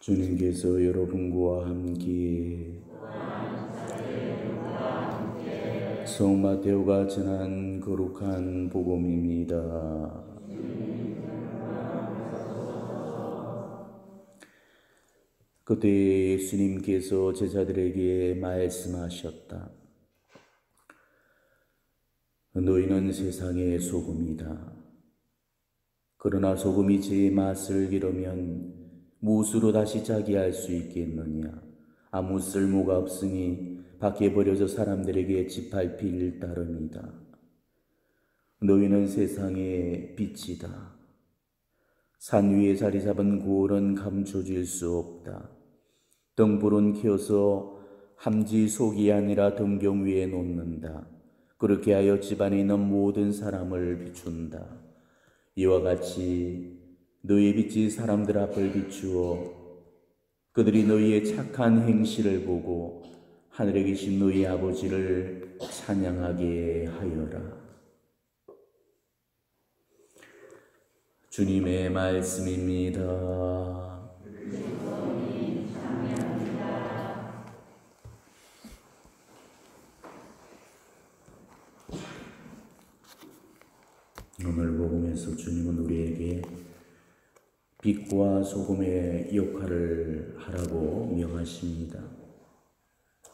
주님께서 여러분과 함께 성 마테오가 전한 거룩한 복음입니다. 그때 예수님께서 제자들에게 말씀하셨다. 너희는 세상의 소금이다. 그러나 소금이 제 맛을 잃으면 무엇으로 다시 자기 할 수 있겠느냐? 아무 쓸모가 없으니 밖에 버려져 사람들에게 짓밟힐 따름이다. 너희는 세상의 빛이다. 산 위에 자리 잡은 고을은 감춰질 수 없다. 등불은 켜서 함지 속이 아니라 등경 위에 놓는다. 그렇게 하여 집안에 있는 모든 사람을 비춘다. 이와 같이 너희의 빛이 사람들 앞을 비추어 그들이 너희의 착한 행실을 보고 하늘에 계신 너희 아버지를 찬양하게 하여라. 주님의 말씀입니다. 오늘 복음에서 주님은 우리에게 빛과 소금의 역할을 하라고 명하십니다.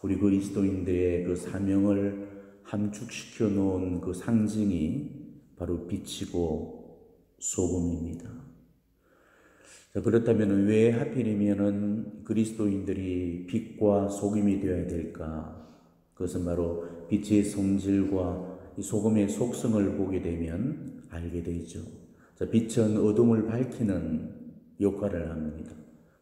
우리 그리스도인들의 그 사명을 함축시켜 놓은 그 상징이 바로 빛이고 소금입니다. 자, 그렇다면 왜 하필이면은 그리스도인들이 빛과 소금이 되어야 될까? 그것은 바로 빛의 성질과 이 소금의 속성을 보게 되면 알게 되죠. 자, 빛은 어둠을 밝히는 역할을 합니다.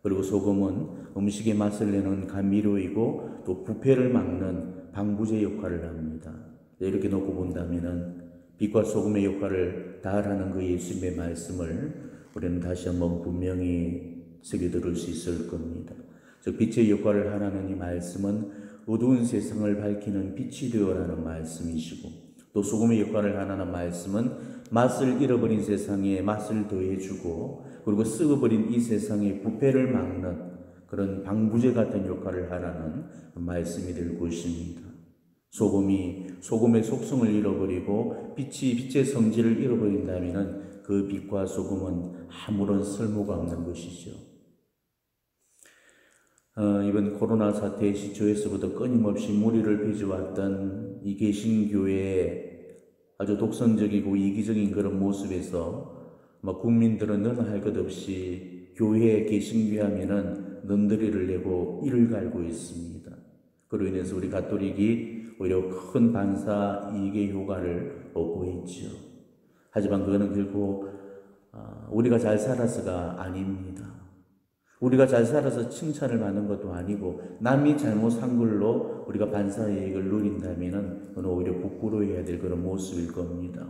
그리고 소금은 음식의 맛을 내는 감미료이고 또 부패를 막는 방부제 역할을 합니다. 이렇게 놓고 본다면은 빛과 소금의 역할을 다하라는 그 예수님의 말씀을 우리는 다시 한번 분명히 새겨들을 수 있을 겁니다. 즉 빛의 역할을 하라는 이 말씀은 어두운 세상을 밝히는 빛이 되어라는 말씀이시고, 또 소금의 역할을 하라는 말씀은 맛을 잃어버린 세상에 맛을 더해주고 그리고 썩어버린 이 세상의 부패를 막는 그런 방부제 같은 역할을 하라는 말씀이 될 것입니다. 소금이 소금의 속성을 잃어버리고 빛이 빛의 성질을 잃어버린다면 그 빛과 소금은 아무런 쓸모가 없는 것이죠. 이번 코로나 사태의 시초에서부터 끊임없이 무리를 빚어왔던 이 개신교회의 아주 독선적이고 이기적인 그런 모습에서 국민들은 너나 할 것 없이 교회에 개신교회 하면은 넘더리를 내고 이를 갈고 있습니다. 그로 인해서 우리 가톨릭이 오히려 큰 반사 이익의 효과를 얻고 있죠. 하지만 그거는 결국 우리가 잘 살아서가 아닙니다. 우리가 잘 살아서 칭찬을 받는 것도 아니고 남이 잘못한 걸로 우리가 반사이익을 누린다면 그건 오히려 부끄러워해야 될 그런 모습일 겁니다.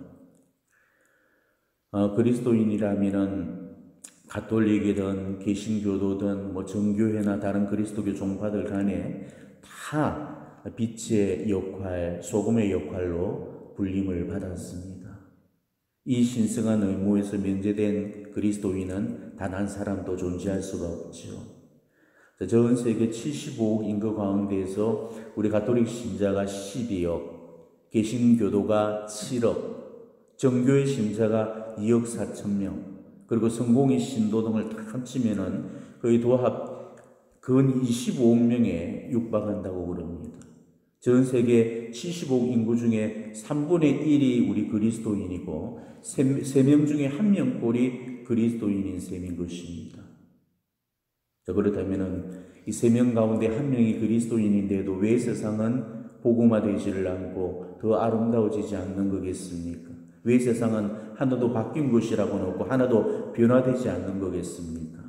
그리스도인이라면 가톨릭이든 개신교도든 정교회나 다른 그리스도교 종파들 간에 다 빛의 역할, 소금의 역할로 불림을 받았습니다. 이 신성한 의무에서 면제된 그리스도인은 단 한 사람도 존재할 수가 없죠. 전 세계 75억 인구 가운데에서 우리 가톨릭 신자가 12억, 개신교도가 7억, 정교회 신자가 2억 4천 명, 그리고 성공의 신도 등을 다 합치면은 거의 도합 근 25억 명에 육박한다고 그럽니다. 전 세계 75억 인구 중에 3분의 1이 우리 그리스도인이고 3명 중에 1명꼴이 그리스도인인 셈인 것입니다. 자, 그렇다면 이 3명 가운데 1명이 그리스도인인데도 왜 세상은 복음화되지를 않고 더 아름다워지지 않는 거겠습니까? 왜 세상은 하나도 바뀐 것이라고는 없고 하나도 변화되지 않는 거겠습니까?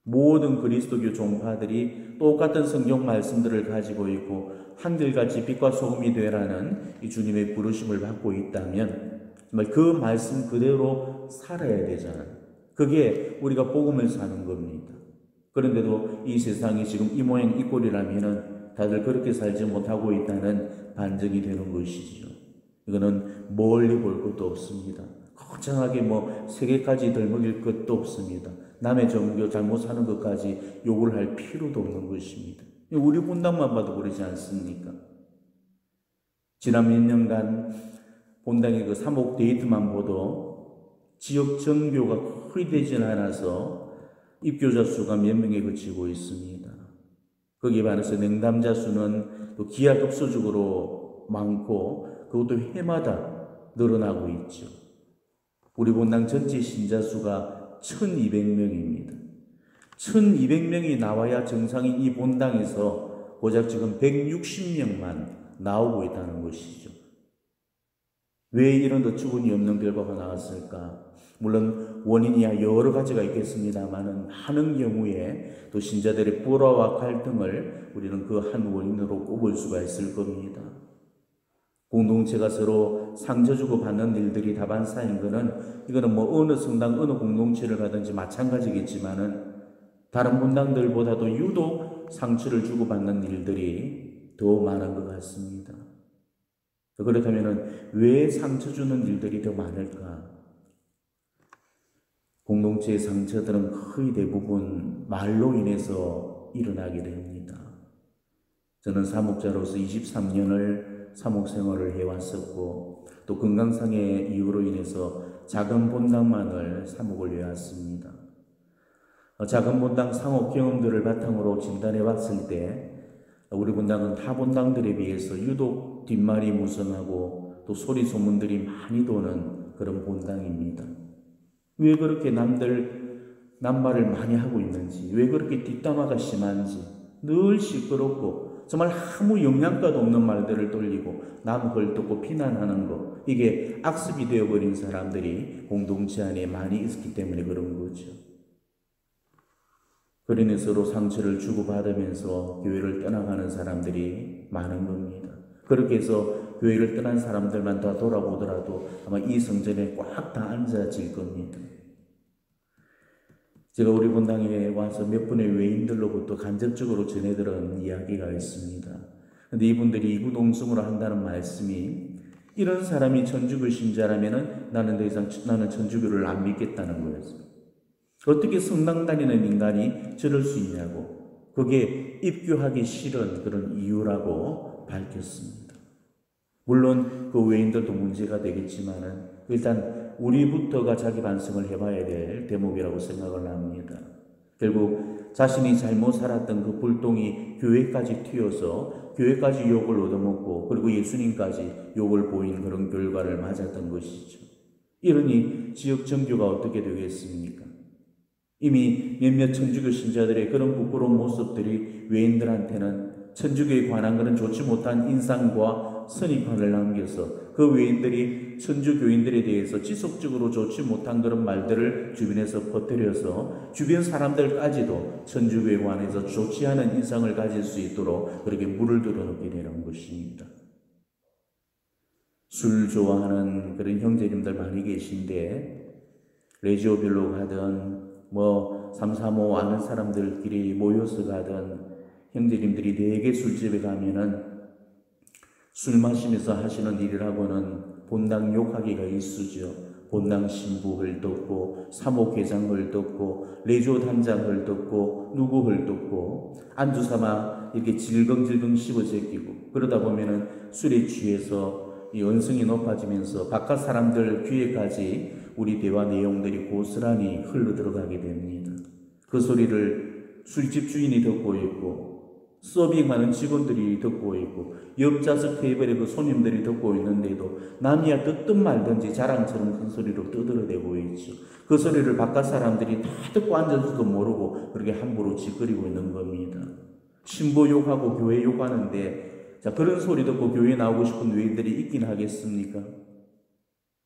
모든 그리스도교 종파들이 똑같은 성경 말씀들을 가지고 있고 한결같이 빛과 소금이 되라는 이 주님의 부르심을 받고 있다면 정말 그 말씀 그대로 살아야 되잖아요. 그게 우리가 복음을 사는 겁니다. 그런데도 이 세상이 지금 이 모양 이 꼴이라면 다들 그렇게 살지 못하고 있다는 반증이 되는 것이죠. 이거는 멀리 볼 것도 없습니다. 거창하게 세계까지 덜먹일 것도 없습니다. 남의 종교 잘못 사는 것까지 욕을 할 필요도 없는 것입니다. 우리 본당만 봐도 그러지 않습니까? 지난 몇 년간 본당의 그 사목 데이트만 봐도 지역 정교가 거의 되진 않아서 입교자 수가 몇 명에 그치고 있습니다. 거기에 반해서 냉담자 수는 또 기하급수적으로 많고 그것도 해마다 늘어나고 있죠. 우리 본당 전체 신자 수가 1200명입니다. 1200명이 나와야 정상인 이 본당에서 고작 지금 160명만 나오고 있다는 것이죠. 왜 이런 어처구니 없는 결과가 나왔을까? 물론 원인이야 여러 가지가 있겠습니다만은 많은 경우에 또 신자들의 불화와 갈등을 우리는 그 한 원인으로 꼽을 수가 있을 겁니다. 공동체가 서로 상처 주고 받는 일들이 다반사인 거는 이거는 뭐 어느 성당 어느 공동체를 가든지 마찬가지겠지만은 다른 본당들보다도 유독 상처를 주고 받는 일들이 더 많은 것 같습니다. 그렇다면 왜 상처 주는 일들이 더 많을까? 공동체의 상처들은 거의 대부분 말로 인해서 일어나게 됩니다. 저는 사목자로서 23년을 사목 생활을 해왔었고 또 건강상의 이유로 인해서 작은 본당만을 사목을 해왔습니다. 작은 본당 상업 경험들을 바탕으로 진단해 봤을 때 우리 본당은 타 본당들에 비해서 유독 뒷말이 무성하고 또 소리 소문들이 많이 도는 그런 본당입니다. 왜 그렇게 남말을 많이 하고 있는지, 왜 그렇게 뒷담화가 심한지, 늘 시끄럽고 정말 아무 영양가도 없는 말들을 돌리고 남 헐뜯고 비난하는 것, 이게 악습이 되어버린 사람들이 공동체 안에 많이 있기 때문에 그런 거죠. 그러니 서로 상처를 주고받으면서 교회를 떠나가는 사람들이 많은 겁니다. 그렇게 해서 교회를 떠난 사람들만 다 돌아보더라도 아마 이 성전에 꽉 다 앉아질 겁니다. 제가 우리 본당에 와서 몇 분의 외인들로부터 간접적으로 전해들은 이야기가 있습니다. 그런데 이분들이 이구동성으로 한다는 말씀이 이런 사람이 천주교 신자라면 나는 더 이상 나는 천주교를 안 믿겠다는 거였어요. 어떻게 성당 다니는 인간이 저럴 수 있냐고, 그게 입교하기 싫은 그런 이유라고 밝혔습니다. 물론 그 외인들도 문제가 되겠지만은 일단 우리부터가 자기 반성을 해봐야 될 대목이라고 생각을 합니다. 결국 자신이 잘못 살았던 그 불똥이 교회까지 튀어서 교회까지 욕을 얻어먹고 그리고 예수님까지 욕을 보인 그런 결과를 맞았던 것이죠. 이러니 지역 정교가 어떻게 되겠습니까? 이미 몇몇 천주교 신자들의 그런 부끄러운 모습들이 외인들한테는 천주교에 관한 그런 좋지 못한 인상과 선입관을 남겨서 그 외인들이 천주교인들에 대해서 지속적으로 좋지 못한 그런 말들을 주변에서 퍼뜨려서 주변 사람들까지도 천주교에 관해서 좋지 않은 인상을 가질 수 있도록 그렇게 물을 들어놓게 되는 것입니다. 술 좋아하는 그런 형제님들 많이 계신데 레지오별로 가든 뭐 335 아는 사람들끼리 모여서 가든 형제님들이 되게 술집에 가면은 술 마시면서 하시는 일이라고는 본당 욕하기가 일쑤죠. 본당 신부 헐뜯고 사목회장 헐뜯고 레지오 단장 헐뜯고 누구 헐뜯고 안주 삼아 이렇게 질겅질겅 씹어 제끼고 그러다 보면은 술에 취해서 이 언성이 높아지면서 바깥 사람들 귀에까지 우리 대화 내용들이 고스란히 흘러 들어가게 됩니다. 그 소리를 술집 주인이 듣고 있고 서빙하는 직원들이 듣고 있고 옆좌석 테이블에 그 손님들이 듣고 있는데도 남이야 듣든 말든지 자랑처럼 큰 소리로 떠들어대고 있죠. 그 소리를 바깥 사람들이 다 듣고 앉아서도 모르고 그렇게 함부로 짓거리고 있는 겁니다. 신부 욕하고 교회 욕하는데 자 그런 소리 듣고 교회에 나오고 싶은 외인들이 있긴 하겠습니까?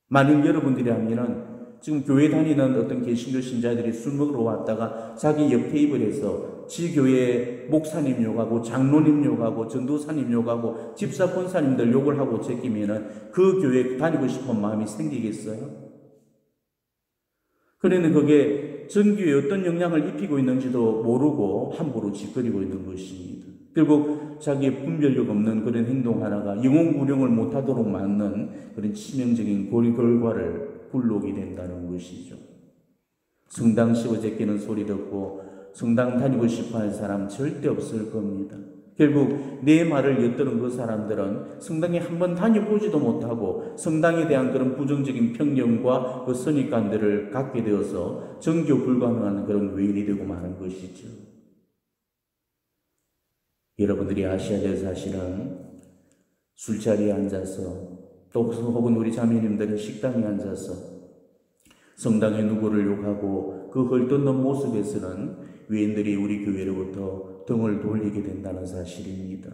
만일 여러분들이 하면은 지금 교회 다니는 어떤 개신교 신자들이 술 먹으러 왔다가 자기 옆 테이블에서 지 교회 목사님 욕하고 장로님 욕하고 전도사님 욕하고 집사 권사님들 욕을 하고 제끼면은 그 교회 다니고 싶은 마음이 생기겠어요? 그러니 그게 전교에 어떤 영향을 입히고 있는지도 모르고 함부로 짓거리고 있는 것입니다. 결국 자기의 분별력 없는 그런 행동 하나가 영혼구령을 못하도록 막는 그런 치명적인 결과를 불러오게 된다는 것이죠. 성당 씹어 제끼는 소리 듣고 성당 다니고 싶어 하는 사람 절대 없을 겁니다. 결국 내 말을 엿들은 그 사람들은 성당에 한번 다녀보지도 못하고 성당에 대한 그런 부정적인 편견과 그 선입관들을 갖게 되어서 정교 불가능한 그런 외인이 되고 마는 것이죠. 여러분들이 아셔야 될 사실은 술자리에 앉아서 또 혹은 우리 자매님들은 식당에 앉아서 성당의 누구를 욕하고 그 헐뜯는 모습에서는 외인들이 우리 교회로부터 등을 돌리게 된다는 사실입니다.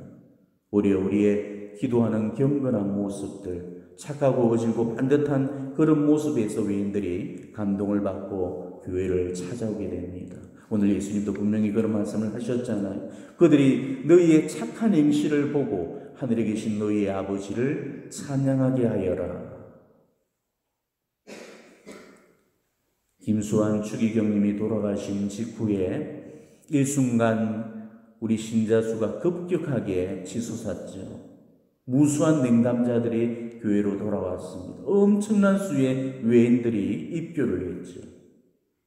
오히려 우리의 기도하는 경건한 모습들, 착하고 어질고 반듯한 그런 모습에서 외인들이 감동을 받고 교회를 찾아오게 됩니다. 오늘 예수님도 분명히 그런 말씀을 하셨잖아요. 그들이 너희의 착한 행실을 보고 하늘에 계신 너희의 아버지를 찬양하게 하여라. 김수환 추기경님이 돌아가신 직후에 일순간 우리 신자 수가 급격하게 치솟았죠. 무수한 냉담자들이 교회로 돌아왔습니다. 엄청난 수의 외인들이 입교를 했죠.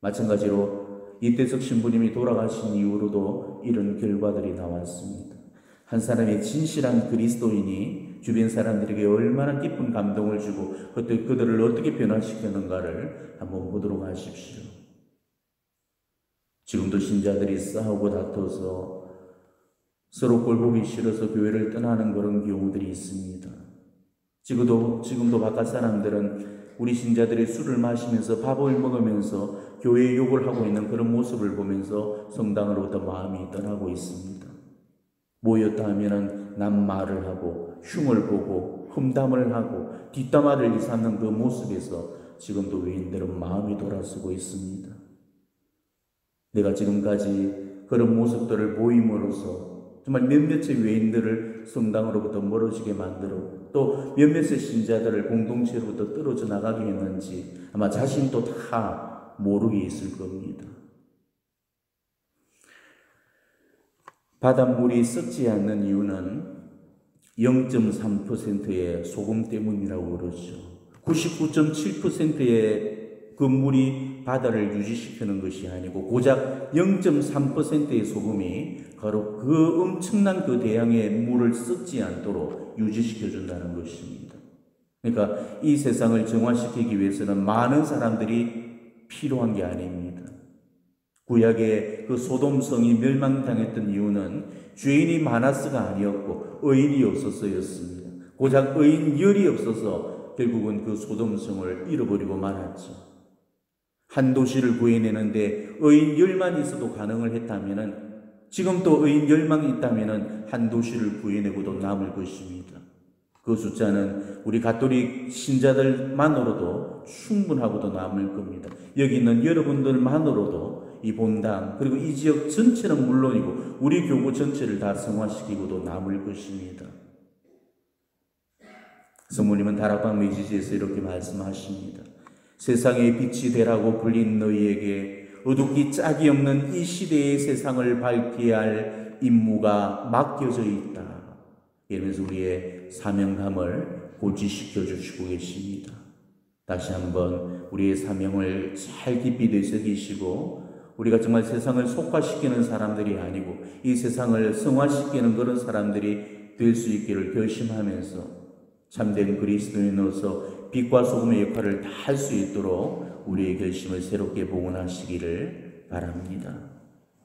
마찬가지로 이태석 신부님이 돌아가신 이후로도 이런 결과들이 나왔습니다. 한 사람의 진실한 그리스도인이 주변 사람들에게 얼마나 깊은 감동을 주고 그들을 어떻게 변화시켰는가를 한번 보도록 하십시오. 지금도 신자들이 싸우고 다퉈서 서로 꼴 보기 싫어서 교회를 떠나는 그런 경우들이 있습니다. 지금도 바깥 사람들은 우리 신자들이 술을 마시면서 밥을 먹으면서 교회에 욕을 하고 있는 그런 모습을 보면서 성당으로부터 마음이 떠나고 있습니다. 모였다 하면은 남말을 하고 흉을 보고 험담을 하고 뒷담화를 일삼는 그 모습에서 지금도 외인들은 마음이 돌아서고 있습니다. 내가 지금까지 그런 모습들을 보임으로써 정말 몇몇의 외인들을 성당으로부터 멀어지게 만들어 또 몇몇의 신자들을 공동체로부터 떨어져 나가게 했는지 아마 자신도 다 모르게 있을 겁니다. 바닷물이 썩지 않는 이유는 0.3%의 소금 때문이라고 그러죠. 99.7%의 그 물이 바다를 유지시키는 것이 아니고 고작 0.3%의 소금이 바로 그 엄청난 그 대양의 물을 썩지 않도록 유지시켜준다는 것입니다. 그러니까 이 세상을 정화시키기 위해서는 많은 사람들이 필요한 게 아닙니다. 구약의 그 소돔성이 멸망당했던 이유는 죄인이 많아서가 아니었고 의인이 없어서였습니다. 고작 의인 열이 없어서 결국은 그 소돔성을 잃어버리고 말았죠. 한 도시를 구해내는데 의인 10만 있어도 가능을 했다면 지금 또 의인 10만이 있다면 한 도시를 구해내고도 남을 것입니다. 그 숫자는 우리 가톨릭 신자들만으로도 충분하고도 남을 겁니다. 여기 있는 여러분들만으로도 이 본당 그리고 이 지역 전체는 물론이고 우리 교구 전체를 다 성화시키고도 남을 것입니다. 성모님은 다락방 메시지에서 이렇게 말씀하십니다. 세상의 빛이 되라고 불린 너희에게 어둡기 짝이 없는 이 시대의 세상을 밝혀야 할 임무가 맡겨져 있다. 이러면서 우리의 사명감을 고지시켜 주시고 계십니다. 다시 한번 우리의 사명을 잘 깊이 되새기시고 우리가 정말 세상을 속화시키는 사람들이 아니고 이 세상을 성화시키는 그런 사람들이 될 수 있기를 결심하면서 참된 그리스도인으로서 빛과 소금의 역할을 다 할 수 있도록 우리의 결심을 새롭게 복원하시기를 바랍니다.